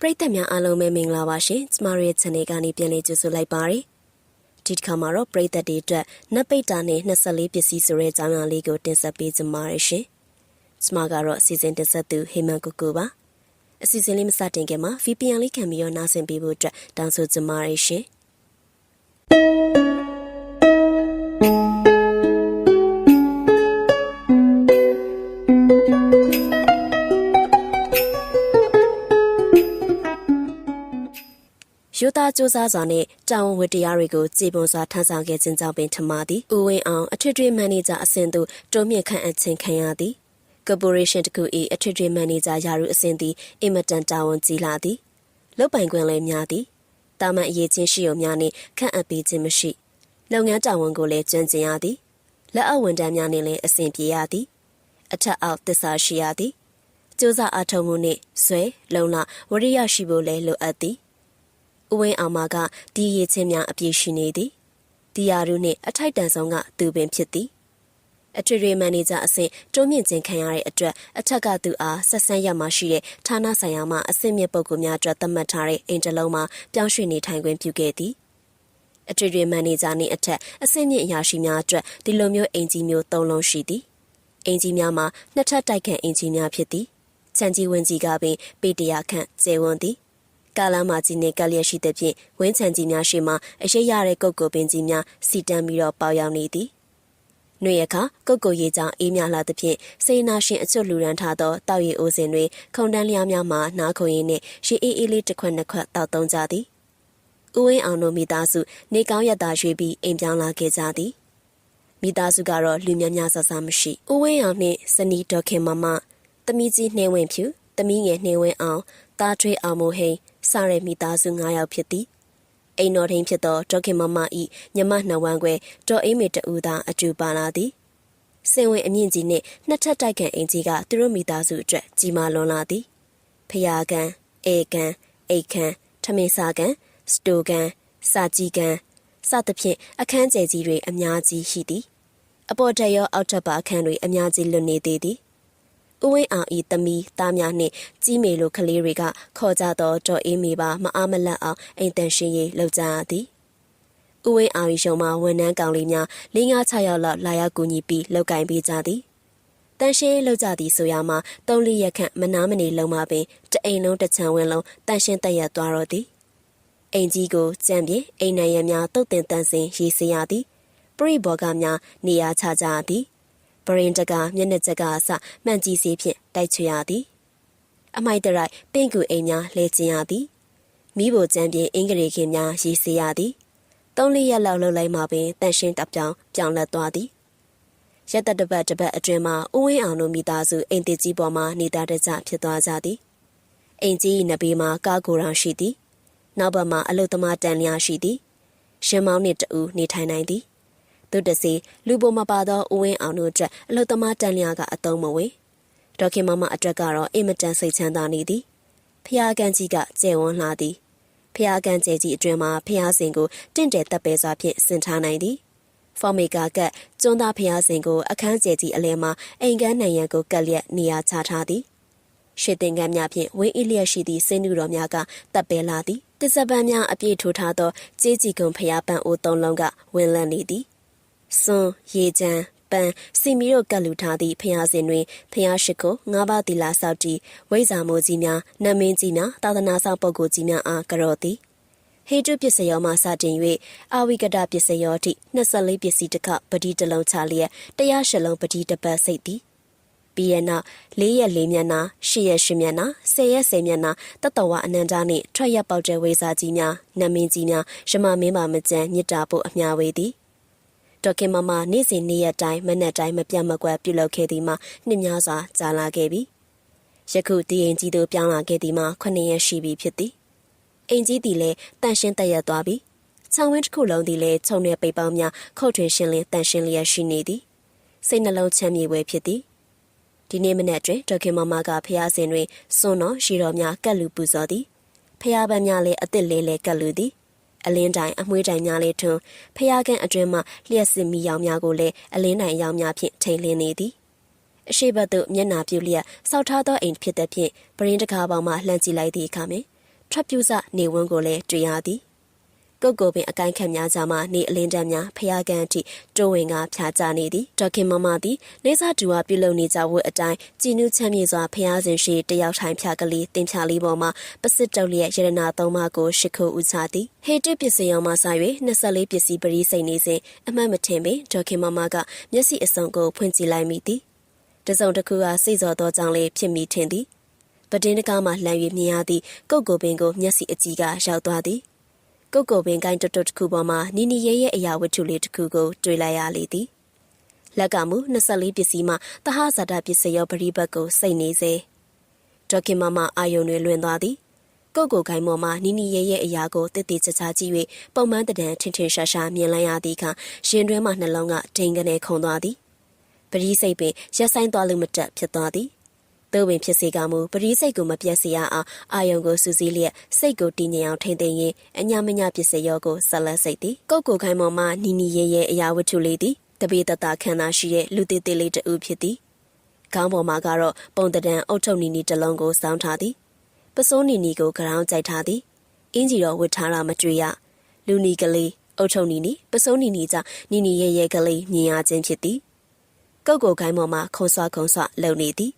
ပရိသတ်များအားလုံးပဲမင်္ဂလာပါရှင်ကျမရဲ့ channel ကနေပြန်လည်ကြိုဆိုလိုက်ပါရစေဒီတစ်ခါမှာတော့ပရိသတ်တွေအတွက်နက်ပိတ်တာနဲ့24ပစ္စည်းဆိုတဲ့အကြောင်းအရာလေးကိုတင်ဆက်ပေးကြပါရရှင်ကျမကတော့အစီအစဉ်တင်ဆက်သူဟေမန်ကိုကိုပါအစီအစဉ်လေးမစတင်ခင်မှာ VPN လေးခံပြီးတော့နားဆင်ပေးဖို့အတွက်တောင်းဆိုကြပါရရှင်ရိုးသားစူးစမ်းစွာနဲ့တာဝန်ဝတ္တရားတွေကိုကြေပွန်စွာထမ်းဆောင်ခဲ့ခြင်းကြောင့်ပင်ထမသည်ဦးဝင်းအောင်အထွေထွေမန်နေဂျာအဆင့်သို့တိုးမြင့်ခန့်အပ်ခြင်းခံရသည်ကော်ပိုရေးရှင်းတစ်ခု၏အထွေထွေမန်နေဂျာရာထူးအဆင့်သည်အင်မတန်တာဝန်ကြီးလာသည်လုပ်ပိုင်ခွင့်လည်းများသည်တာမန်အရေးချင်းရှိုံများနှင့်ခန့်အပ်ပေးခြင်းမရှိလုပ်ငန်းတာဝန်ကိုလည်းကျွမ်းကျင်ရသည်လက်အောက်ဝန်ထမ်းများနှင့်လည်းအဆင်ပြေရသည်အထက်အောက်သစ္စာရှိရသည်စူးစမ်းအားထုတ်မှုနှင့်ဇွဲလုံလဝရိယရှိဖို့လည်းလိုအပ်သည်ဦးဝင်းအောင်မကဒီရည်ချင်းများအပြည့်ရှိနေသည်ဒီယာရုနှင့်အထိုက်တန်ဆုံးကသူပင်ဖြစ်သည်အထွေထွေမန်နေဂျာအဆင့်တိုးမြင့်ခြင်းခံရတဲ့အတွက်အထက်ကသူအားဆက်ဆံရမှရှိတဲ့ဌာနဆိုင်ရာမှအဆင့်မြင့်ပုဂ္ဂိုလ်များအတွက်သတ်မှတ်ထားတဲ့အိမ်တစ်လုံးမှာပြောင်းရွှေ့နေထိုင်ခွင့်ပြုခဲ့သည်အထွေထွေမန်နေဂျာနှင့်အထက်အဆင့်မြင့်အရာရှိများအတွက်ဒီလိုမျိုးအိမ်ကြီးမျိုး၃လုံးရှိသည်အိမ်ကြီးများမှာနှစ်ထပ်တိုက်ခန့်အိမ်ကြီးများဖြစ်သည်ခြံကြီးဝင်းကြီးကပင်ပေတရာခန့်ကျယ်ဝန်းသည်ကာလမာကြီးနဲ့ကလျက်ရှိတဲ့ဖြင့်ဝင်းချံကြီးများရှိမှအရေးရတဲ့ကုတ်ကိုပင်ကြီးများစီတန်းပြီးတော့ပေါရောက်နေသည်။နှွေအခါကုတ်ကိုရေကြောင်အေးမြလာသဖြင့်စေနာရှင်အချွတ်လူရန်ထားသောတောက်ရည်အိုးစင်တွေခုံတန်းလျားများမှနားခုံရင်းနှင့်ရေအေးအေးလေးတစ်ခွက်နှစ်ခွက်တောက်သုံးကြသည်။ဦးဝင်းအောင်တို့မိသားစုနေကောင်းရတာရွေးပြီးအိမ်ပြောင်းလာခဲ့ကြသည်။မိသားစုကတော့လူများများဆဆမရှိ။ဦးဝင်းအောင်နှင့်စနီဒေါခင်မမသမီးကြီးနှင်းဝင်းဖြူသမီးငယ်နှင်းဝင်းအောင်သားထွေးအောင်မိုဟိန်စရဲမိသားစု9ယောက်ဖြစ်သည်အိမ်တော်ထင်းဖြစ်သောဒေါခင်မမဤညမနှဝမ်းခွဲဒေါ်အိမ်မေတူသာအကျူပါလာသည်စင်ဝင်အမြင့်ကြီးနှင့်နှစ်ထပ်တိုက်ကန်အိမ်ကြီးကသူတို့မိသားစုအတွက်ကြီးမားလွန်လာသည်ဖျားကန်အေကန်အိတ်ခမ်းထမင်းစားကန်စတိုကန်စာကြီးကန်စသဖြင့်အခန်းကျယ်ကြီးတွေအများကြီးရှိသည်အပေါ်ထက်ရောအောက်ထပ်ပါအခန်းတွေအများကြီးလွတ်နေသေးသည်ဦးဝင်းအောင်ဤသမီးသားများနှင့်ကြီးမေလိုကလေးတွေကခေါ်ကြသောဒေါ်အေးမေပါမအားမလန့်အောင်အိမ်တန်ရှင်ရေးလှုပ်ကြရသည်ဦးဝင်းအောင်ရုံမှာဝန်ထမ်းကောင်လေးများ4-5-6ယောက်လောက်လာရောက်ကူညီပြီးလောက်ကင်ပေးကြသည်တန်ရှင်လှုပ်ကြသည်ဆိုရမှာ3-4ရက်ခန့်မနာမနေလုံးမပင်တအိမ်လုံးတစ်ချံဝင်းလုံးတန်ရှင်တက်ရသွားတော့သည်အိမ်ကြီးကိုကြံပြင်းအိမ်နံရံများတုတ်တင်တန်စင်ရေးစေရသည်ပရိဘောကများနေရာချကြသည်ပရင်တကမျက်နှာချက်ကစမှန်ကြီးစေးဖြင့်တိုက်ချွေရသည်အမိုက်တရိုက်ပင့်ကူအိမ်များလဲကျင်ရသည်မိဖို့ကြံပြင်းအင်္ဂရိခင်များရေးစေရသည်3-4ရက်လောက်လှုပ်လိုက်မှပင်တန်ရှင်းတပြောင်းလဲသွားသည်ရက်တပတ်အတွင်းမှာဦးဝင်းအောင်တို့မိသားစုအိမ်တစ်ကြီးပေါ်မှာနေတာတကြဖြစ်သွားကြသည်အိမ်ကြီးနဘေးမှာကားကိုယ်တော်ရှိသည်နောက်ဘက်မှာအလုသမားတန်လျာရှိသည်ရှင်မောင်းနှင့်တူနေထိုင်နိုင်သည်သူတစီလူပေါ်မပါသောဦးဝင်းအောင်တို့အတွက်အလုသမားတန်လျာကအတုံးမဝင်ဒေါခင်မမအတွက်ကတော့အင်မတန်စိတ်ချမ်းသာနေသည်ဖျားကန်ကြီးကကျယ်ဝန်းလာသည်ဖျားကန်ကျယ်ကြီးအတွင်မှာဖျားစင်ကိုတင့်တယ်တပ်ပဲစွာဖြင့်ဆင်ထားနိုင်သည်ဖော်မေကာကကျွန်းသားဖျားစင်ကိုအခန်းကျယ်ကြီးအလဲမှာအိမ်ကန်းနိုင်ရန်ကိုကက်လျက်နေရာချထားသည်ရှစ်တင်ကန်းများဖြင့်ဝင်းအီလျက်ရှိသည့်စင်းနူတော်များကတပ်ပဲလာသည်တစ္ဆပန်းများအပြည့်ထိုးထားသောကြေးကြီးကုံဖျားပန်းအိုး3လုံးကဝင်လန့်နေသည်စွန်ရေချမ်းပန်းစီမီတို့ကတ်လူထားသည့်ဖျားစင်တွင်ဖျားရှိခို9ပါးသီလာဆောက်တီဝိဇာမိုးကြီးများနတ်မင်းကြီးများသာသနာဆောင်ပုဂ္ဂိုလ်ကြီးများအားကြော်သည်ဟေတုပစ္စယောမှစတင်၍အာဝိကတပစ္စယောတိ24ပစ္စည်းတစ်ခပတိတစ်လုံးချလျက်108လုံးပတိတစ်ပတ်စိတ်သည်ပြီးရနောက်4ရက်4မျက်နှာ8ရက်8မျက်နှာ10ရက်10မျက်နှာတတဝအနန္တနှင့်ထွက်ရက်ပေါက်တဲ့ဝိဇာကြီးများနတ်မင်းကြီးများရမမင်းပါမကျန်မြစ်တာဖို့အမြဝေသည်ဒေါခင်မမနေ့စဉ်နေ့ရက်တိုင်းမနက်တိုင်းမပြတ်မကွက်ပြုလုပ်ခဲ့သည်မှာနှစ်များစွာကြာလာခဲ့ပြီယခုဒီအိမ်ကြီးတို့ပြောင်းလာခဲ့သည်မှာ9ရက်ရှိပြီဖြစ်သည်အိမ်ကြီးသည်လည်းတန်ရှင်းတက်ရသွားပြီခြံဝင်းတစ်ခုလုံးသည်လည်းခြုံတဲ့ပိတ်ပေါင်းများခုတ်ထွင်ရှင်းလင်းတန်ရှင်းလျက်ရှိနေသည်စိတ်နှလုံးချမ်းမြေဝဲဖြစ်သည်ဒီနေ့မနက်တွင်ဒေါခင်မမကဖျားစင်တွင်စွန်းတော်ရှိတော်များကတ်လူပူဇော်သည်ဖျားပန်းများလည်းအစ်စ်လေးလဲကတ်လူသည်အလင်းတိုင်အမွှေးတိုင်များလေးထွန်းဖျားကန်အတွင်းမှလျှက်စစ်မီရောင်များကိုလည်းအလင်းတိုင်ရောင်များဖြင့်ထိန်လင်းနေသည်အရှိဘတ်သို့မျက်နာပြုလျက်စောက်ထားသောအိမ်ဖြစ်တဲ့ဖြင့်ပရင်းတကားပေါင်းမှလှမ်းကြည့်လိုက်သည့်အခါမှာ ထွက်ပြူစနေဝန်းကိုလည်းတွေ့ရသည်ကုတ်ကိုပင်အကိုင်းခတ်များကြမှာနေအလင်းတန်းများဖျားကန်အထိတိုးဝင်ကဖြာကြနေသည်ဒေါခင်မမသည်နေစာတူဝပြုလုပ်နေကြဝတ်အတိုင်းကြည်နူးချမ်းမြေစွာဖျားစဉ်ရှိတယောက်ထိုင်ဖြာကလေးတင်ဖြာလေးပေါ်မှာပစစ်တုပ်လျက်ရတနာသုံးပါးကိုရှ िख ိုဥချသည်ဟေတုပစ္စည်းရောမှစ၍24ပစ္စည်းပရိစိတ်နေစဉ်အမှတ်မထင်ပင်ဒေါခင်မမကမျက်စိအစုံကိုဖွင့်ကြည့်လိုက်မိသည်တစုံတစ်ခုကစိတ်စောသောကြောင့်လေးဖြစ်မိထင်သည်ပတင်းတကားမှလှမ်း၍မြင်ရသည့်ကုတ်ကိုပင်ကိုမျက်စိအကြည့်ကရောက်သွားသည်ကုတ်ကိုပင်ကိုင်းတွတ်တစ်ခုပေါ်မှာနီနီရဲရဲအရာဝတ္ထုလေးတစ်ခုကိုတွေ့လိုက်ရလေသည်လက်ကမူ24ပစ္စည်းမှတဟဇာတပစ္စယောပရိဘတ်ကိုစိတ်နေစေဒေါခင်မမအာယုံတွင်လွင်သွားသည်ကုတ်ကိုကိုင်းပေါ်မှာနီနီရဲရဲအရာကိုတစ်တိချာချာကြည့်၍ပုံမှန်တံထင်ထင်ရှားရှားမြင်လိုက်ရသည့်အခါရင်တွဲမှနှလုံးကဒိန်ကနေခုန်သွားသည်ပရိစိတ်ပင်ရက်ဆိုင်သွားလို့မတက်ဖြစ်သွားသည်သို့ပင်ဖြစ်စေကမူပရိစိတ်ကိုမပြတ်စေရအောင်အာယုံကိုစူးစီးလျက်စိတ်ကိုတည်ငြိမ်အောင်ထိန်းသိမ်းရင်းအညမညပစ္စယောကိုဆက်လက်စိတ်သည်ကုတ်ကိုခိုင်းပေါ်မှာနီနီရဲရဲအရာဝတ္ထုလေးသည်တပေတတခန္ဓာရှိတဲ့လူသေးသေးလေးတူဖြစ်သည်ခေါင်းပေါ်မှာကတော့ပုံတံအုတ်ထုပ်နီနီတစ်လုံးကိုစောင်းထားသည်ပစိုးနီနီကိုခေါင်းကြိုက်ထားသည်အင်းကြီးတော်ဝတ်ထားတာမတွေ့ရလူနီကလေးအုတ်ထုပ်နီနီပစိုးနီနီကြနီနီရဲရဲကလေးမြင်ရခြင်းဖြစ်သည်ကုတ်ကိုခိုင်းပေါ်မှာခုံဆွလုံနေသည်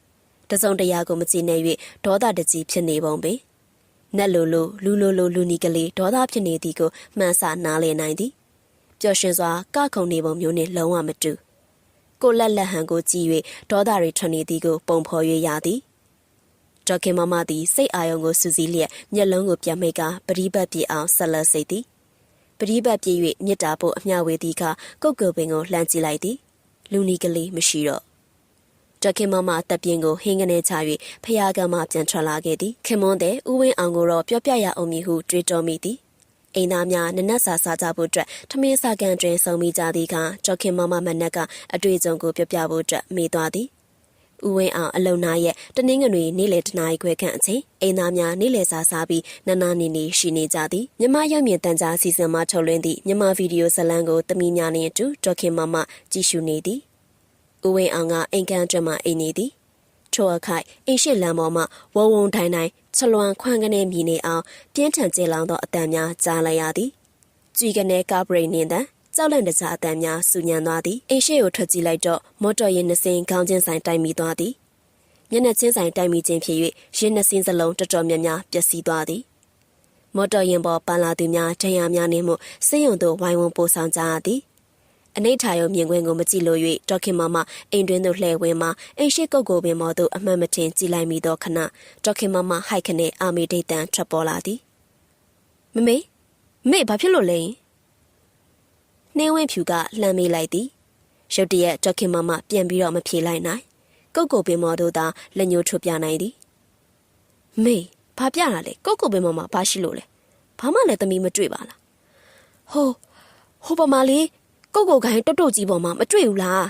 တစုံတရာကိုမကြည့်နိုင်၍ဒေါသတကြီးဖြစ်နေပုံပင်နက်လိုလူနီကလေးဒေါသဖြစ်နေသည်ကိုမှန်ဆနားလည်နိုင်သည်ပျော်ရွှင်စွာကခုန်နေပုံမျိုးနှင့်လုံးဝမတူကိုလက်ဟန်ကိုကြည့်၍ဒေါသတွေထွက်နေသည်ကိုပုံဖော်၍ရသည်ဒေါခင်မမသည်စိတ်အာရုံကိုစူးစီးလျက်မျက်လုံးကိုပြန်မိတ်ကပရိပတ်ပြေအောင်ဆက်လက်စိတ်သည်ပရိပတ်ပြေ၍မြစ်တာဖို့အမျှဝေသည်ကကုတ်ကုတ်ပင်ကိုလှမ်းကြည့်လိုက်သည်လူနီကလေးမရှိတော့ဒေါခင်မမတပ်ပြင်းကိုဟင်းကနေချ၍ဖျားကမှပြန်ထွက်လာခဲ့သည်ခင်မွန်းတဲ့ဥဝင်းအောင်ကိုတော့ပြောပြရအောင်မည်ဟုတွေးတောမိသည်အိမ်သားများနနက်စာစားကြဖို့အတွက်ထမင်းစာကန်တွင်ဆုံမိကြသည်ကဒေါခင်မမမနက်ကအတွေ့အကြုံကိုပြောပြဖို့အတွက်မေးသွားသည်ဥဝင်းအောင်အလုံနာရဲ့တနင်္ဂနွေနေ့လယ်တနာရီခွဲခန့်အချိန်အိမ်သားများနေ့လယ်စာစားပြီးနနနေနေရှိနေကြသည်မြမရုပ်မြင်တန်ကြားစီစဉ်မှထုတ်လွှင့်သည့်မြမဗီဒီယိုဇာတ်လမ်းကိုတမီများနှင့်အတူဒေါခင်မမကြည့်ရှုနေသည်ဦးဝင်းအောင်ကအိမ်ကန်းကျွတ်မှအိမ်နေသည်ထို့အခိုက်အိမ်ရှိလမ်းပေါ်မှဝုံထိုင်ချလွန်ခွန်းကနေမြည်နေအောင်ပြင်းထန်ကျလောင်သောအတန်များကြားလိုက်ရသည်ကြွေကနေကာဘရိတ်နေတဲ့ကြောက်လန့်တကြားအတန်များဆူညံသွားသည်အိမ်ရှိကိုထွက်ကြည့်လိုက်တော့မော်တော်ယာဉ်နှစ်စင်းခေါင်းချင်းဆိုင်တိုက်မိသွားသည်မျက်နှာချင်းဆိုင်တိုက်မိခြင်းဖြစ်၍ယာဉ်နှစ်စင်းစလုံးတော်တော်များများပျက်စီးသွားသည်မော်တော်ယာဉ်ပေါ်ပန်းလာသူများဒဏ်ရာများနှင့်မှစိတ်ယုံသို့ဝိုင်းဝန်းပို့ဆောင်ကြရသည်အနိဋ္ဌာယုံမြင်ကွင်းကိုမကြည့်လို့၍ဒေါခင်မမအိမ်တွင်သို့လှည့်ဝင်မှအိမ်ရှိကုတ်ကိုပင်မော်သို့အမှန်မတင်ကြည့်လိုက်မိသောခဏဒေါခင်မမဟိုက်ခနဲ့အာမေဒိတ်တန်ထွက်ပေါ်လာသည်မေဘာဖြစ်လို့လဲနှင်းဝင်းဖြူကလှမ်းမေးလိုက်သည်ရုတ်တရက်ဒေါခင်မမပြန်ပြီးတော့မဖြေလိုက်နိုင်ကုတ်ကိုပင်မော်တို့သာလက်ညှိုးထုတ်ပြနိုင်သည်မေဘာပြတာလဲကုတ်ကိုပင်မော်မှာဘာရှိလို့လဲဘာမှလည်းသမီးမတွေ့ပါလားဟိုပမာလေးကုတ်ကိုကိုင်းတုတ်ကြီးပေါ်မှာမတွေ့ဘူးလား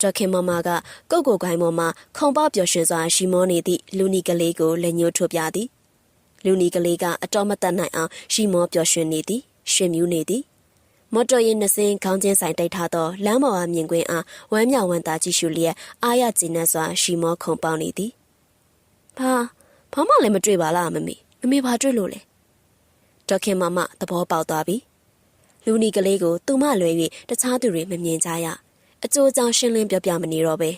ဒေါခင်မမကကုတ်ကိုကိုင်းပေါ်မှာခုံပေါပျော်ရွှင်စွာရှိမောနေသည့်လူနီကလေးကိုလက်ညှိုးထုတ်ပြသည်လူနီကလေးကအတော်မတတ်နိုင်အောင်ရှိမောပျော်ရွှင်နေသည်ရွှင်မြူးနေသည်မော်တော်ယာဉ်နှစ်စင်းခေါင်းချင်းဆိုင်တိုက်ထားသောလမ်းပေါ်အားမြင်ကွင်းအားဝမ်းမြောက်ဝမ်းသာကြည့်ရှုလျက်အားရကျေနပ်စွာရှိမောခုံပေါနေသည်ဘာမှလည်းမတွေ့ပါလားမမေဘာတွေ့လို့လဲဒေါခင်မမသဘောပေါက်သွားပြီလူနီကလေးကိုသူမလွယ်၍တခြားသူတွေမမြင်ကြရအကျိုးအကြောင်းရှင်းလင်းပြပြမနေတော့ပဲ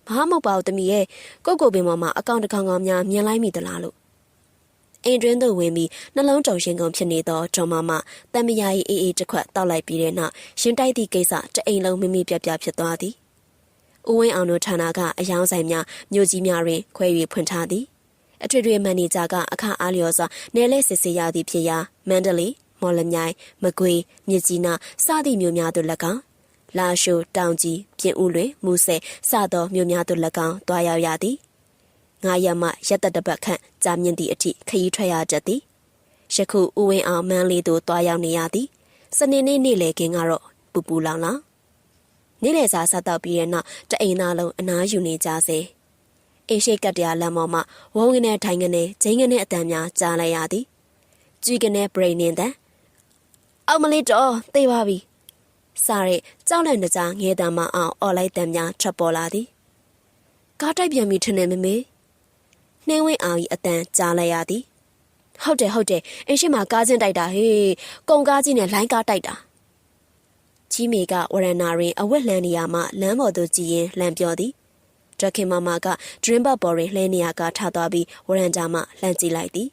ဘာမှမဟုတ်ပါဘူးတမီရဲ့ကုတ်ကိုပင်ပေါ်မှာအကောင့်တစ်ကောင်ကောင်များမြင်လိုက်မိသလားလို့အိမ်တွင်းသို့ဝင်ပြီးနှလုံးတုံရှင်ကုန်ဖြစ်နေသောဒေါ်မမတံမယာ၏အေးတစ်ခွက်တောက်လိုက်ပြီးတဲ့နောက်ရင်တိုက်သည့်ကိစ္စတအိမ်လုံးမိမိပြပြဖြစ်သွားသည်ဦးဝင်းအောင်တို့ဌာနကအယောင်းဆိုင်များမြို့ကြီးများတွင်ခွဲ၍ဖွင့်ထားသည်အထွေထွေမန်နေဂျာကအခအားလျော်စွာနယ်လဲစစ်ဆေးရသည့်ဖြစ်ရာမန္တလေးမော်လမြိုင်မကွေးမြစ်ကြီးနားစသည့်မြို့များသို့၎င်းလာရှိုတောင်ကြီးပြင်ဦးလွင်မူဆယ်စသောမြို့များသို့၎င်းတွားရောက်ရသည်9ရက်မှရက်သက်တစ်ပတ်ခန့်ကြာမြင့်သည့်အထိခရီးထွက်ရတတ်သည်ယခုဦးဝင်းအောင်မန်းလေးသို့တွားရောက်နေရသည်စနေနေ့နေ့လယ်ခင်းကတော့ပူလောင်နေ့လယ်စာစားတော့ပြီးတဲ့နောက်တအိမ်သားလုံးအနားယူနေကြစေအိမ်ရှိကတ်တရားလမ်းပေါ်မှာဝုန်းကနေထိုင်ကနေဂျိန်းကနေအတန်များကြားလိုက်ရသည်ကြွေကနေဘရိန်နေတဲ့အောက်မလေးတော့သိပါပြီစားရဲကြောက်လန့်တကြားငဲတမ်းမအောင်အော်လိုက်တမ်းများထွက်ပေါ်လာသည်ကားတိုက်ပြန်ပြီးထနေမေနှင်းဝင်းအောင်၏အတန်ကြားလိုက်ရသည် ဟုတ်တယ်အင်းရှိမှာကားချင်းတိုက်တာဟေးကုန်ကားကြီးနဲ့လိုင်းကားတိုက်တာကြီးမေကဝရဏနာရင်အဝက်လှမ်းနေရမှလမ်းပေါ်သို့ကြည့်ရင်လှမ်းပြောသည်ဒခင်မမကဒရင်ဘတ်ပေါ်တွင်လှဲနေရကထသွားပြီးဝရန်ကြမှလှမ်းကြည့်လိုက်သည်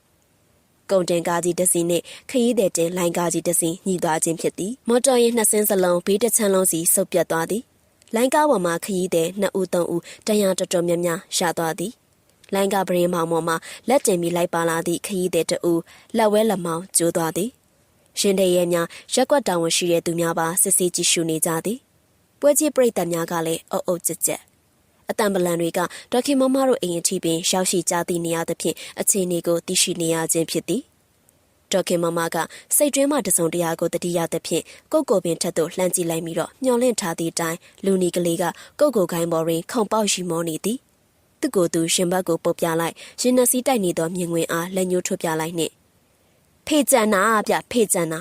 ကုန်တင်ကားကြီးတစ်စီးနှင့်ခရီးသည်တင်လိုင်းကားကြီးတစ်စီးညှိသွားခြင်းဖြစ်သည်မော်တော်ယာဉ်နှစ်စင်းစလုံးဘေးတစ်ချမ်းလုံးစီဆုတ်ပြတ်သွားသည်လိုင်းကားပေါ်မှာခရီးသည်2ဦး3ဦးတန်ရာတော်တော်များများရသွားသည်လိုင်းကားပရင်မောင်ပေါ်မှာလက်တင်ပြီးလိုက်ပါလာသည့်ခရီးသည်2ဦးလက်ဝဲလက်မောင်းကျိုးသွားသည်ရှင်တဲ့ရဲများရက်ကွက်တောင်ဝင်ရှိတဲ့သူများပါစစ်စစ်ကြည့်ရှုနေကြသည်ပွဲကြီးပြိတ္တများကလည်းအုပ်အုပ်ကြက်ကြက်အတံပလန်တွေကဒေါခင်မမတို့အိမ်အထိပင်ရောက်ရှိကြသည့်နေရာသဖြင့်အခြေအနေကိုသိရှိနေရခြင်းဖြစ်သည်ဒေါခင်မမကစိတ်တွင်းမှတစုံတရာကိုတတိယသဖြင့်ကိုကိုပင်ထက်သို့လှမ်းကြည့်လိုက်ပြီးတော့မျောလင့်ထားသည့်အတိုင်းလူနီကလေးကကိုကိုကိုင်းပေါ်တွင်ခုံပေါက်ရှိမောနေသည်သူ့ကိုယ်သူရှင်ဘတ်ကိုပုတ်ပြလိုက်ရင်နှစီတိုက်နေသောမြင်ကွင်းအားလက်ညှိုးထုတ်ပြလိုက်နှင့်ဖေးကြံနာဗျဖေးကြံနာ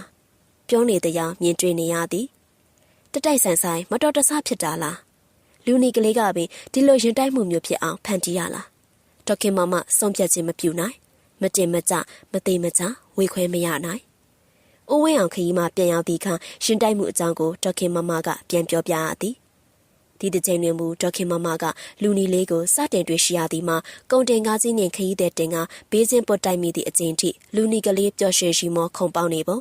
ပြောနေတရားမြင်တွေ့နေရသည်တတိုက်ဆိုင်ဆိုင်မတော်တဆဖြစ်တာလားလူနီကလေးကပင်ဒီလိုရင်တိုက်မှုမျိုးဖြစ်အောင်ဖန်တီးရလားဒေါခင်မမဆုံးဖြတ်ခြင်းမပြုနိုင်မတင်မကြမသေးမကြဝေခွဲမရနိုင်အိုးဝင်းအောင်ခရီးမှပြန်ရောက်သည့်အခါရင်တိုက်မှုအကြောင်းကိုဒေါခင်မမကပြန်ပြောပြရသည်ဒီတစ်ချိန်တွင်မူဒေါခင်မမကလူနီလေးကိုစတင်တွေ့ရှိရသည်မှာကုန်တင်ကားကြီးနှင့်ခရီးသည်တင်ကဘေးချင်းပွတ်တိုက်မိသည့်အချိန်ထိလူနီကလေးပျော်ရွှင်ရှိမောခုန်ပေါင်းနေပုံ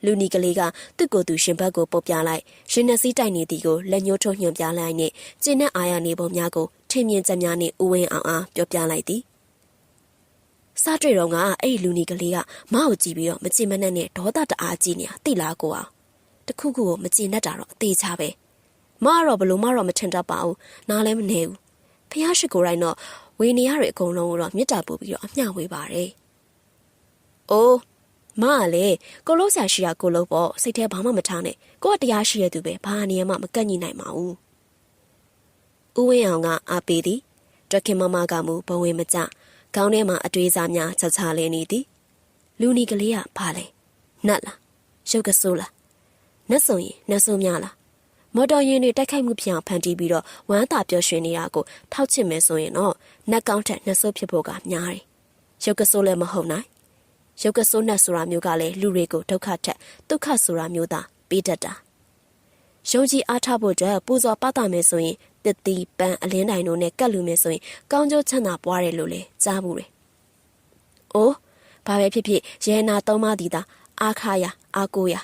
လူနီကလေးကသူ့ကိုယ်သူရှင်ဘတ်ကိုပုတ်ပြလိုက်ရင်နှစီးတိုက်နေသည်ကိုလက်ညှိုးထုတ်ညွှန်ပြလိုက်နှင့်ကျင်းနဲ့အာရနေပုံများကိုထင်မြင်ချက်များနှင့်ဥဝင်းအောင်အားပြောပြလိုက်သည်စားတွေ့တော့ကအဲ့ဒီလူနီကလေးကမအောင်ကြည့်ပြီးတော့မချင်မနှက်နဲ့ဒေါသတအားကြီးနေတာသိလားကိုအောင်တခုခုကိုမချင်တတ်တာတော့အသေးချပဲမကတော့ဘလို့မတော့မထင်တတ်ပါဘူးနားလည်းမနေဘူးဖះရှိကိုတိုင်းတော့ဝေနေရတဲ့အကုန်လုံးကိုတော့မြစ်တာပို့ပြီးတော့အမျှဝေးပါတယ်အိုးမကလေကိုလို့ဆရာရှိရကိုလို့ပေါ့စိတ်ထဲဘာမှမထားနဲ့ကိုကတရားရှိရသူပဲဘာနေမှမကန့်ညိနိုင်ပါဘူးဦးဝင်းအောင်ကအားပေးသည်ဒခင်မမကမူဘဝင်မကြခေါင်းထဲမှာအတွေးစားများချက်ချလဲနေသည်လူနီကလေးကဘာလဲနတ်လားရုပ်ကဆိုးလားနတ်ဆိုရင်နတ်ဆိုးများလားမော်တော်ယာဉ်တွေတိုက်ခိုက်မှုဖြစ်အောင်ဖန်တီးပြီးတော့ဝမ်းသာပျော်ရွှင်နေတာကိုထောက်ချစ်မယ်ဆိုရင်တော့နတ်ကောင်းထက်နတ်ဆိုးဖြစ်ဖို့ကများတယ်ရုပ်ကဆိုးလည်းမဟုတ်နိုင်ရုပ်ကဆိုးနတ်ဆိုတာမျိုးကလည်းလူတွေကိုဒုက္ခထက်ဒုက္ခဆိုတာမျိုးသာပေးတတ်တာယုံကြည်အားထားဖို့အတွက်ပူဇော်ပသမယ်ဆိုရင်တစ်တီပန်းအလင်းတိုင်တို့နဲ့ကတ်လူမယ်ဆိုရင်ကောင်းကျိုးချမ်းသာပွားတယ်လို့လည်းကြားမှုတယ်။အိုးဘာပဲဖြစ်ဖြစ်ရဲနာသုံးပါးသည်သာအားခါရအားကိုရ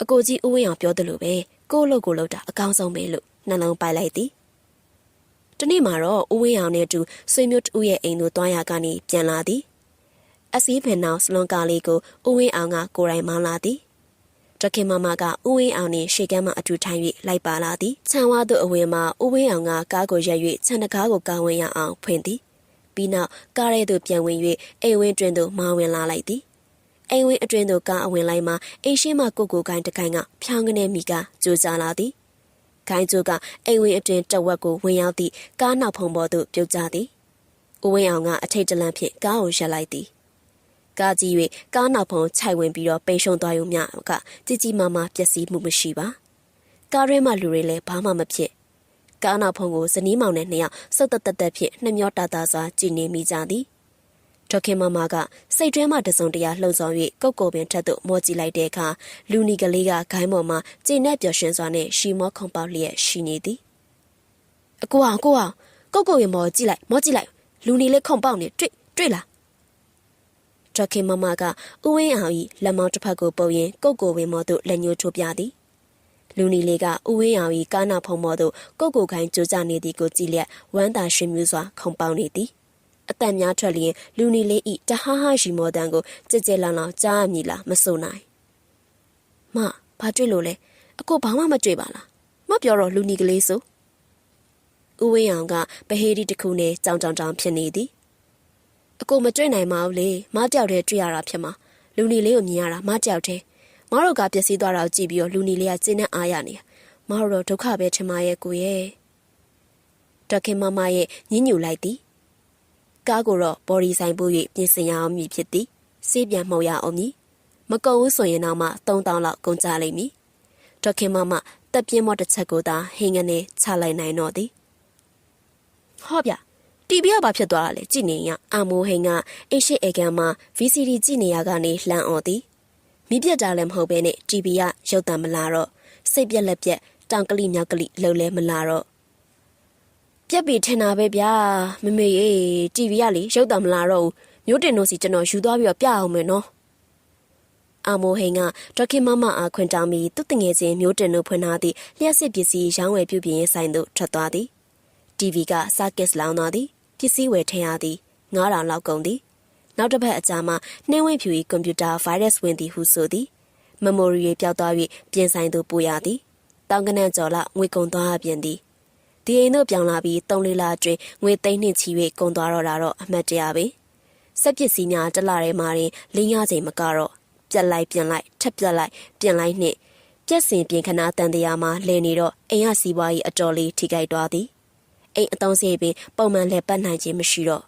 အကိုကြီးဦးဝင်းအောင်ပြောသလိုပဲကို့လို့ကိုလို့တာအကောင်းဆုံးပဲလို့နှလုံးပိုက်လိုက်သည်။ဒီနေ့မှာတော့ဦးဝင်းအောင်နဲ့အတူဆွေမျိုးတူရဲ့အိမ်သို့တွားရကနေပြန်လာသည်။အစည်းဖင်နောက်စလွန်ကားလေးကိုဦးဝင်းအောင်ကကိုယ်တိုင်မောင်းလာသည်။ဒခင်မမကဦးဝင်းအောင်နှင့်ရှေ့ကမ်းမှအတူထိုင်၍လိုက်ပါလာသည်ခြံဝါသို့အဝင်မှာဦးဝင်းအောင်ကကားကိုရက်၍ခြံတကားကိုကာဝင်ရအောင်ဖွင့်သည်ပြီးနောက်ကားရဲသို့ပြန်ဝင်၍အိမ်ဝင်းတွင်သို့မောင်းဝင်လာလိုက်သည်အိမ်ဝင်းအတွင်သို့ကားအဝင်လိုက်မှအိမ်ရှိမှကိုကိုင်းတကိုင်းကဖြောင်းကနေမိကကြိုးစားလာသည်ခိုင်းကျိုးကအိမ်ဝင်းအတွင်တဝက်ကိုဝင်ရောက်သည့်ကားနောက်ဖုံပေါ်သို့ပြုတ်ကျသည်ဦးဝင်းအောင်ကအထိတ်တလန့်ဖြင့်ကားကိုရပ်လိုက်သည်ကားကြီး၍ကားနောက်ဖုံခြိုက်ဝင်ပြီးတော့ပိန်ရှုံသွားရုံမျှကကြီးကြီးမားမားပျက်စီးမှုမရှိပါကားရဲမှလူတွေလည်းဘာမှမဖြစ်ကားနောက်ဖုံကိုဇနီးမောင်နဲ့နှစ်ယောက်စုတ်တက်ဖြင့်နှမျောတာတာစွာကြည်နေမိကြသည်ဒေါခင်မမကစိတ်တွင်းမှတစုံတရာလှုံ့ဆော်၍ကုတ်ကိုပင်ထက်သို့မောကြည့်လိုက်တဲ့အခါလူနီကလေးကဂိုင်းပေါ်မှာကျဉ်နဲ့ပျော်ရွှင်စွာနဲ့ရှီမောခုံပေါက်လျက်ရှိနေသည်အကိုအောင်ကုတ်ကိုရင်မောကြည့်လိုက်လူနီလေးခုံပေါက်နေတွေ့လားဒေါခင်မမကဥဝင်းအောင်၏လက်မောင်းတစ်ဖက်ကိုပုတ်ရင်းကုတ်ကိုပင်မောသို့လက်ညှိုးထိုးပြသည်လူနီလေးကဥဝင်းအောင်၏ကားနောက်ဖုံမောသို့ကုတ်ကိုခိုင်းကြိုးကြနေသည်ကိုကြည့်လျက်ဝမ်းသာရွှင်မြူးစွာခုံပေါက်နေသည်အတန်များထွက်လျင်လူနီလေးဤတဟားဟားရှိမောတန်ကိုကြက်ကြက်လောင်လောင်ကြားရမည်လားမဆိုနိုင်မဘာတွေ့လို့လဲအကိုဘာမှမတွေ့ပါလားမပြောတော့လူနီကလေးဆိုဥဝင်းအောင်ကပဟေးဒီတစ်ခုနဲ့ကြောင်ဖြစ်နေသည်အကိုမတွေ့နိုင်ပါဘူးလေမတယောက်တည်းတွေ့ရတာဖြစ်မှာလူနီလေးကိုမြင်ရတာမတယောက်တည်းမတို့ကပျက်စီးသွားတာကိုကြည့်ပြီးတော့လူနီလေးကကျင်းနဲ့အားရနေမတို့တော့ဒုက္ခပဲထင်ပါရဲ့ကိုရဲ့ဒေါခင်မမရဲ့ညှဉ်းညူလိုက်သည်ကားကိုတော့ဘော်ဒီဆိုင်ပို့၍ပြင်ဆင်ရအောင်မည်ဖြစ်သည်စေးပြန်မှုတ်ရအောင်မည်မကုန်ဘူးဆိုရင်တော့မှ3000လောက်ကုန်ကြလိမ့်မည်ဒေါခင်မမတက်ပြင်းမော့တစ်ချက်ကိုသာဟင်းငနဲ့ချလိုက်နိုင်တော့သည်ဟောဗျ တီဗီကဘာဖြစ်သွားတာလဲကြည့်နေရအာမိုးဟိန်ကအင်းရှိအေကန်မှာ VCD ကြည့်နေရကနေလှမ်းអော်သည်မိပြတ်တာလည်းမဟုတ်ပဲနဲ့တီဗီကရုပ်တံမလာတော့စိတ်ပြက်လက်ပြက်တောင်ကလိမြောက်ကလိလှုပ်လဲမလာတော့ပြက်ပြီးထင်တာပဲဗျာမမေရေတီဗီကလေရုပ်တံမလာတော့ဘူးမျိုးတင်တို့စီကျွန်တော်ယူသွားပြီးတော့ပြအောင်မယ်နော်အာမိုဟိန်ကဒေါခင်မမအားခွင့်တောင်းပြီးသူ့တငယ်ချင်းမျိုးတင်တို့ဖွင့်ထားသည့်လျှက်စစ်ပစ္စည်းရောင်းဝယ်ပြုပြင်ရေးဆိုင်သို့ထွက်သွားသည်တီဗီကစာကစ်လောင်းသွားသည်ပစ္စည်းဝယ်ထည့်ရသည်9000လောက်ကုန်သည်နောက်တစ်ပတ်အကြာမှာနှင်းဝင်းဖြူ၏ကွန်ပျူတာဗိုင်းရပ်စ်ဝင်သည်ဟုဆိုသည်မမိုရီပျောက်သွား၍ပြင်ဆိုင်သို့ပို့ရသည်တောင်ကနန့်ကျော်လငွေကုန်သွားပြန်သည်ဒီအိမ်တို့ပြောင်းလာပြီး3-4လအတွင်းငွေသိန်းနှင့်ချီ၍ကုန်သွားတော့တာတော့အမှတ်တရပဲစက်ပစ္စည်းများတစ်လထဲမှာလင်းရချိန်မကတော့ပြက်လိုက်ပြန်လိုက်ထက်ပြက်လိုက်ပြန်လိုက်နှင့်ပြက်စင်ပြင်ခနာတန်တရားမှာလဲနေတော့အိမ်ရစီးပွားရေးအတော်လေးထိခိုက်သွားသည်အိမ်အသုံးစရိတ်ပင်ပုံမှန်လဲပတ်နိုင်ခြင်းမရှိတော့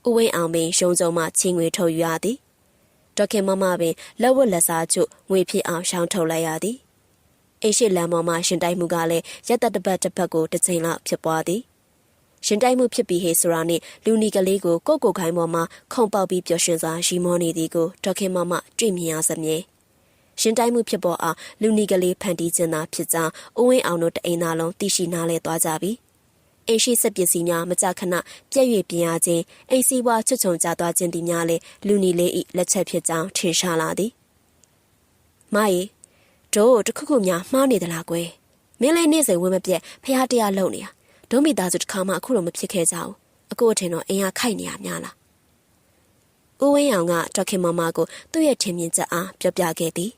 ဦးဝင်းအောင်ပင်ရုံစုံမှချင်းငွေထုတ်ယူရသည်ဒေါခင်မမပင်လက်ဝတ်လက်စားချုပ်ငွေဖြစ်အောင်ရှောင်းထုတ်လိုက်ရသည်အိမ်ရှိလမ်းပေါ်မှာရှင်တိုက်မှုကလည်းရက်သက်တစ်ပတ်ကိုတစ်ချိန်လောက်ဖြစ်ပွားသည်ရှင်တိုက်မှုဖြစ်ပြီးဟေဆိုတာနဲ့လူနီကလေးကိုကိုခိုင်ပေါ်မှာခုံပေါက်ပြီးပျော်ရွှင်စွာရီမောနေသည်ကိုဒေါခင်မမတွေ့မြင်ရစမြဲရှင်တိုက်မှုဖြစ်ပေါ်အောင်လူနီကလေးဖန်တီးခြင်းသာဖြစ်ကြောင်းဦးဝင်းအောင်တို့တအိမ်သားလုံးသိရှိနားလဲသွားကြပြီအိမ်ရှိစက်ပစ္စည်းများမကြခဏပြည့်၍ပြင်ရခြင်းအိမ်စီးပွားချွတ်ချုံကြသွားခြင်းဒီများလဲလူနီလေး၏လက်ချက်ဖြစ်ကြောင်းထင်ရှားလာသည်မယေတို့တခုခုများမှားနေသလားကွယ်မင်းလည်းနေ့စဉ်ဝင်းမပြက်ဖះတရားလုံနေရဒုံမိသားစုတစ်ခါမှအခုလိုမဖြစ်ခဲ့ကြဘူးအကိုအထင်တော့အိမ်ကခိုက်နေရများလားဦးဝင်းအောင်ကဒေါခင်မမကိုသူ့ရဲ့ထင်မြင်ချက်အားပြောပြခဲ့သည်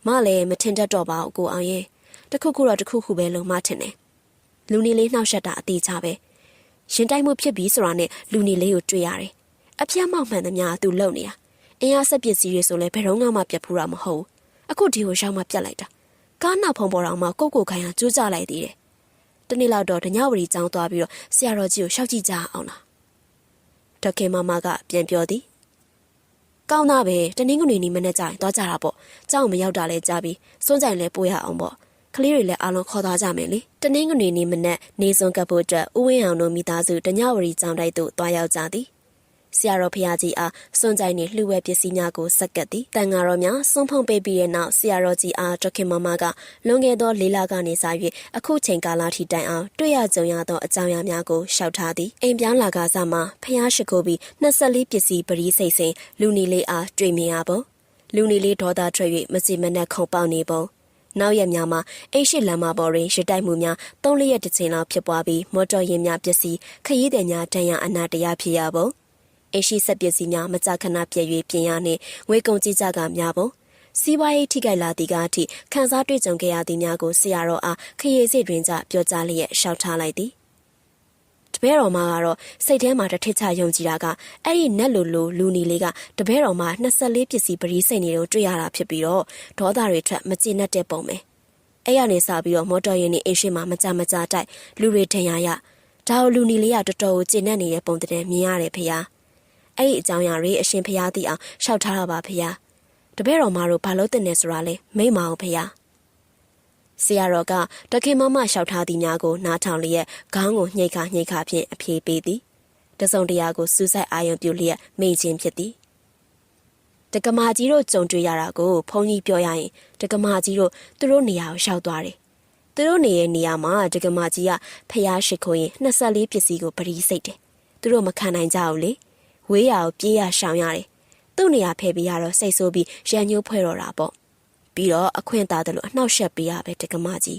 မလည်းမထင်တတ်တော့ပါဘူးကိုအောင်ရဲ့တခုခုတော့တခုခုပဲလုံမထင်တယ်လူနီလေးနှောက်ရှက်တာအသေးချပဲရှင်တိုက်မှုဖြစ်ပြီးဆိုတာနဲ့လူနီလေးကိုတွေ့ရတယ်အပြတ်မောက်မှန်သမျှသူလုံနေရအင်အားဆက်ပစ္စည်းတွေဆိုလဲဘယ်တော့မှပြတ်ဖူးတာမဟုတ်အခုဒီကိုရောက်မှပြတ်လိုက်တာကားနောက်ဖုံပေါ်တော်မှာကိုခိုင်ရကျိုးကြလိုက်သေးတယ်တနေ့လောက်တော့ဒညဝရီကျောင်းသွားပြီးတော့ဆရာတော်ကြီးကိုရှောက်ကြည့်ကြအောင်လားဒေါခင်မမကပြန်ပြောသည်ကောင်းသားပဲတနင်္ဂနွေနေ့မနေ့ကျရင်သွားကြတာပေါ့ကျောင်းမရောက်တာလဲကြားပြီးစွန့်ကြိုင်လဲပို့ရအောင်ပေါ့ကလေးတွေလည်းအားလုံးခေါ်သွားကြမယ်လေတနင်္ဂနွေနေ့မနေ့နေစွန်ကပ်ဖို့အတွက်ဦးဝင်းအောင်တို့မိသားစုဒညဝရီကျောင်းတိုက်သို့သွားရောက်ကြသည်ဆရာတော်ဖရာကြီးအားစွန့်ကြိုင်နှင့်လှူဝဲပစ္စည်းများကိုစက္ကပ်သည်တန်ဃာတော်များစွန့်ဖုံးပေးပြီးတဲ့နောက်ဆရာတော်ကြီးအားဒေါခင်မမကလွန်ခဲ့သော၄လကနေစ၍အခုချိန်ကာလထိတိုင်အောင်တွေ့ရကြုံရသောအကြောင်းအရာများကိုရှောက်ထားသည်အိမ်ပြောင်းလာကစားမှာဖရာရှိခိုးပြီး24ပစ္စည်းပရိစိတ်စိန်လူနီလေးအားတွေ့မြင်ရပုံလူနီလေးဒေါသထွက်၍မစီမနှက်ခုန်ပေါက်နေပုံနောက်ရက်များမှာအိမ်ရှိလမ်းမပေါ်တွင်ရတိုက်မှုများ3-4ရက်တစ်ချိန်လောက်ဖြစ်ပွားပြီးမော်တော်ယာဉ်များပျက်စီးခရီးသည်များတန်ရာအနာတရားဖြစ်ရပုံအိမ်ရှိစက်ပစ္စည်းများမကြခဏပြည့်၍ပြင်ရနှင့်ငွေကုန်ကြေးကြကများပုံစီးပွားရေးထိခိုက်လာသည့်ကအထိခန်းစားတွေ့ကြုံခဲ့ရသည့်များကိုဆရာတော်အားခရီးစစ်တွင်ကြပြောကြားလျက်ရှောက်ထားလိုက်သည်တပည့်တော်မကတော့စိတ်ထဲမှာတစ်ထစ်ချယုံကြည်တာကအဲ့ဒီနက်လိုလူနီလေးကတပည့်တော်မ24ပစ္စည်းပရိစိတ်နေတော့တွေ့ရတာဖြစ်ပြီးတော့ဒေါသတွေထွက်မကျေနပ်တဲ့ပုံပဲအဲ့ရနေစပြီးတော့မော်တော်ယာဉ်နဲ့အိမ်ရှိမှာမကြတိုက်လူတွေထင်ရဒါကိုလူနီလေးကတော်တော်ကျေနပ်နေတဲ့ပုံတည်းမြင်ရတယ်ဖေဟာအဲ့ဒီအကြောင်းအရာတွေအရှင်ဖျားသိအောင်ရှောက်ထားတာပါဖေ။တပည့်တော်မတို့ဘာလို့တင်နေဆိုတာလဲမိမအောင်ဖေ။ဆရာတော်ကတခင်မမရှောက်ထားသည်များကိုနားထောင်လျက်ခေါင်းကိုညှိခါဖြင့်အဖြေပေးသည်။တစုံတရာကိုစူးစိုက်အာရုံပြုလျက်မေ့ခြင်းဖြစ်သည်။တက္ကမကြီးတို့ကြုံတွေ့ရတာကိုဘုန်းကြီးပြောရရင်တက္ကမကြီးတို့သူတို့နေရာကိုရှောက်သွားတယ်။သူတို့နေရဲ့နေရာမှာတက္ကမကြီးကဖျားရှိခိုးရင်24ပစ္စည်းကိုပရိစိတ်တယ်။သူတို့မခံနိုင်ကြဘူးလေ။ဝေးရကိုပြေးရရှောင်ရတယ်။သူ့နေရာဖယ်ပြီးရတော့စိတ်ဆိုးပြီးရန်ညှိုးဖွဲ့တော့တာပေါ့။ပြီးတော့အခွင့်သားတယ်လို့အနှောက်ယှက်ပေးရပဲတက္ကမကြီး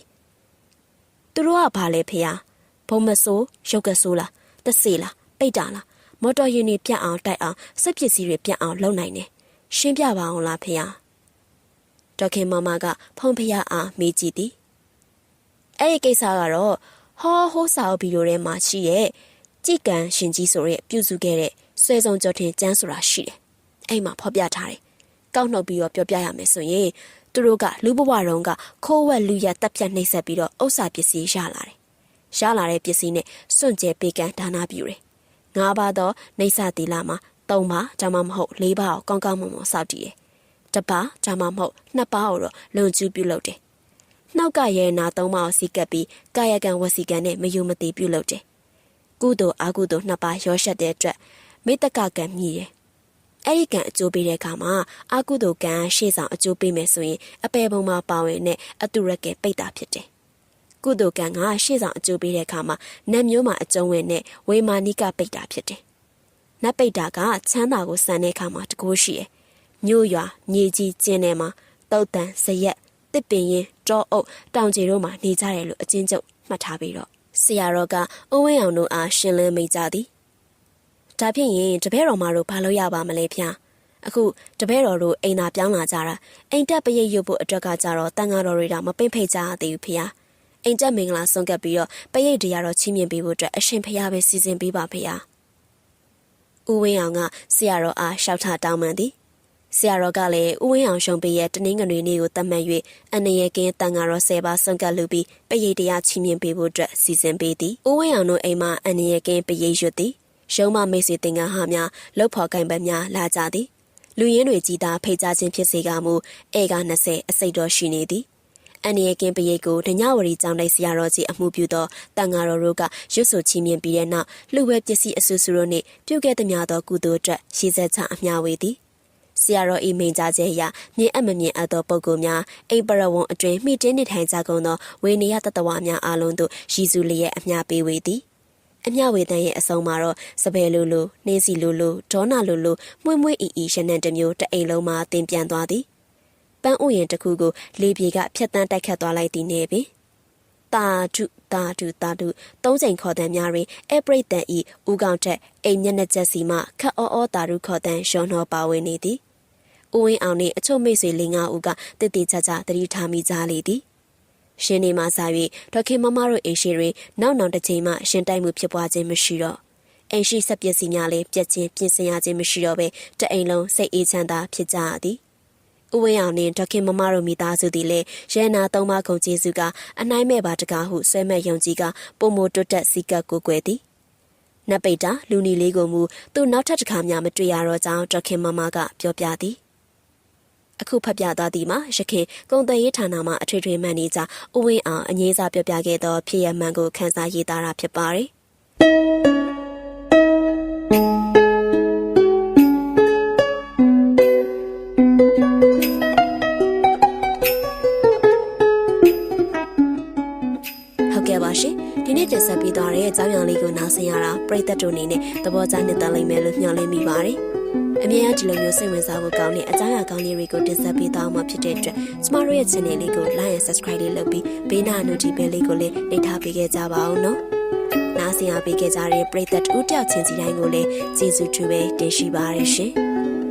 ။သူတို့ကဘာလဲဖေ။ဘုံမဆိုးရုပ်ကဆိုးလားတဆေးလားပိတ်တာလားမော်တော်ယာဉ်တွေပြတ်အောင်တိုက်အောင်စက်ပစ္စည်းတွေပြတ်အောင်လုပ်နိုင်တယ်။ရှင်းပြပါအောင်လားဖေ။ဒေါခင်မမကဖုံဖျားအားမေးကြည့်သည်။အဲ့ဒီကိစ္စကတော့ဟိုးစာအုပ်ဗီဒီယိုထဲမှာရှိရဲ့ကြည်ကန်ရှင်ကြီးဆိုရဲပြုစုခဲ့တဲ့ဆွဲဆောင်ကြော်ထင်ကျန်းဆိုတာရှိတယ်။အဲ့မှာဖော်ပြထားတယ်။ကောက်နှုတ်ပြီးတော့ပြောပြရမယ်ဆိုရင်သူတို့ကလူဘဝတုန်းကခိုးဝက်လူရတပ်ဖြတ်နှိပ်စက်ပြီးတော့ဥစ္စာပစ္စည်းရလာတယ်။ရလာတဲ့ပစ္စည်းနဲ့စွန့်ကြဲပေးကမ်းဒါနပြုတယ်။၅ပါးသောနှိပ်စသီလမှာ၃ပါးဒါမှမဟုတ်၄ပါးကိုကောင်းကောင်းမွန်မွန်စောင့်တည်တယ်။တစ်ပါးဒါမှမဟုတ်နှစ်ပါးကိုတော့လုံကျူးပြုလုပ်တယ်။နှောက်ကရဲနာ၃ပါးကိုစီကပ်ပြီးကာယကံဝစီကံနဲ့မယုံမသိပြုလုပ်တယ်။ ကုသိုလ်အကုသိုလ်နှစ်ပါးရောရှက်တဲ့အတွက်မိတ္တကကံမြည်တယ်။အဲ့ဒီကံအကျိုးပေးတဲ့အခါမှာအကုသိုလ်ကံရှေ့ဆောင်အကျိုးပေးမယ်ဆိုရင်အပယ်ပုံမှာပါဝင်တဲ့အတုရကဲပိတ်တာဖြစ်တယ်။ကုသိုလ်ကံကရှေ့ဆောင်အကျိုးပေးတဲ့အခါမှာနတ်မျိုးမှာအကျုံးဝင်တဲ့ဝေမာနိကပိတ်တာဖြစ်တယ်။နတ်ပိတ်တာကချမ်းသာကိုစံတဲ့အခါမှာတကိုးရှိတယ်။မြို့ရွာမြေကြီးကျင်းထဲမှာတုတ်တန်ဇရက်တစ်ပင်ရင်တောအုပ်တောင်ကြီးတို့မှာနေကြတယ်လို့အချင်းချုပ်မှတ်ထားပြီးတော့ဆရာတော်ကအိုးဝင်းအောင်တို့အားရှင်းလင်းမိကြသည်ဒါဖြင့်ရင်တပည့်တော်မတို့ဘာလို့ရပါမလဲဖျားအခုတပည့်တော်တို့အိမ်သာပြောင်းလာကြတာအိမ်တက်ပရိတ်ရုပ်ဖို့အတွက်ကကြတော့တန်ဃာတော်တွေတော့မပိတ်ဖိတ်ကြရသေးဘူးဖျားအိမ်တက်မင်္ဂလာဆုံးကပ်ပြီးတော့ပရိတ်တရားတော်ချီးမြှင့်ပေးဖို့အတွက်အရှင်ဖျားပဲစီစဉ်ပေးပါဖျားဦးဝင်းအောင်ကဆရာတော်အားရှောက်ထတောင်းပန်သည်ဆရာတော်ကလည်းဦးဝင်းအောင်ရှုံပေးရဲ့တနင်္ဂနွေနေ့ကိုသတ်မှတ်၍အနေရကင်းတန်ဃာတော်10ပါးဆုံးကပ်လူပြီးပရိတ်တရားချီးမြှင့်ပေးဖို့အတွက်စီစဉ်ပေးသည်ဦးဝင်းအောင်တို့အိမ်မှာအနေရကင်းပရိတ်ရွတ်သည်ရှုံးမမိတ်ဆွေတင်ငါဟာများလှုပ်ဖော်ကိုင်ပတ်များလာကြသည်လူရင်းတွေကြီးသားဖိတ်ကြားခြင်းဖြစ်စေကမူဧက20အစိတ်တော်ရှိနေသည်အနေရကင်းပရိတ်ကိုဒညဝရီကျောင်းတိုက်ဆရာတော်ကြီးအမှုပြုသောတန်ဃာတော်တို့ကရွတ်ဆိုချီးမြှင့်ပြီးတဲ့နောက်လှူဝဲပစ္စည်းအဆူဆူတို့နှင့်ပြုခဲ့သည်များသောကုသိုလ်အတွက်ရှေ့ဆက်ချအမျှဝေသည်ဆရာတော်ဤမိန်ကြားချက်အရမြင်အပ်မမြင်အပ်သောပုဂ္ဂိုလ်များအိမ်ပရဝုံအတွင်မှီတင်းနေထိုင်ကြကုန်သောဝေနေယတတဝါများအားလုံးတို့ရည်စုလျက်အမျှပေးဝေသည်အမျှဝေတန်ရဲ့အဆုံးမှာတော့စပယ်လိုလိုနှင်းစီလိုလိုဒေါနာလိုလိုမွှေးမွှေးအီအီရှနံတမျိုးတအိမ်လုံးမှာတင်ပြန်သွားသည်ပန်းဥယျာဉ်တစ်ခုကိုလေပြေကဖြတ်တန်းတိုက်ခတ်သွားလိုက်သည်နေပင်တာဓုသုံးချိန်ခေါ်တန်များတွင်အပရိတ်တန်ဤဦးကောင်ထက်အိမ်မျက်နှာချက်စီမှခတ်အောတာဓုခေါ်တန်ရှောနှောပါဝင်နေသည်ဦးဝင်းအောင်နှင့်အချို့မိတ်ဆွေ၄-၅ဦးကတည်တည်ချာချာသတိထားမိကြလေသည်ရှင်နေမှစာ၍ဒေါခင်မမတို့အိမ်ရှိတွင်နောက်တစ်ချိန်မှရှင်တိုက်မှုဖြစ်ပွားခြင်းမရှိတော့အိမ်ရှိဆက်ပစ္စည်းများလည်းပြက်ချင်းပြင်ဆင်ရခြင်းမရှိတော့ဘဲတအိမ်လုံးစိတ်အေးချမ်းသာဖြစ်ကြရသည်ဦးဝင်းအောင်နှင့်ဒေါခင်မမတို့မိသားစုသည်လည်းရဲနာ၃ပါးကုန်ကျေးဇူးကအနိုင်မဲ့ပါတကားဟုဆွဲမဲ့ယုံကြည်ကပုံမတွတ်တက်စီကပ်ကိုကွယ်သည်နတ်ပိတ်တာလူနီလေးကိုမူသူနောက်ထပ်တစ်ခါမှမတွေ့ရတော့ကြောင်းဒေါခင်မမကပြောပြသည်အခုဖတ်ပြသွားသည်မှာရခင်ကုန်သွယ်ရေးဌာနမှအထွေထွေမန်နေဂျာဦးဝင်းအောင်အငြိမ်းစားပြောပြခဲ့သောဖြစ်ရမှန်ကိုခန်းစားရေးသားတာဖြစ်ပါတယ်ဟုတ်ကဲ့ပါရှင်ဒီနေ့တင်ဆက်ပေးသွားတဲ့အကြောင်းအရာလေးကိုနားဆင်ရတာပရိသတ်တို့အနေနဲ့သဘောကျနှစ်သက်လိမ့်မယ်လို့မျှော်လင့်မိပါတယ်အမြဲတမ်းဒီလိုမျိုးစိတ်ဝင်စားဖို့ကောင်းတဲ့အကြောင်းအရာကောင်းလေးတွေကိုတင်ဆက်ပေးသွားမှာဖြစ်တဲ့အတွက်ကျမတို့ရဲ့ channel လေးကို like and subscribe လေးလုပ်ပြီးဘေးနား notification လေးကိုလည်းနှိပ်ထားပေးခဲ့ကြပါဦးနော်။နားဆင်အားပေးခဲ့ကြတဲ့ပရိသတ်ဦးတယောက်ချင်းစီတိုင်းကိုလည်းကျေးဇူးတူပဲတင်ရှိပါရရှင်။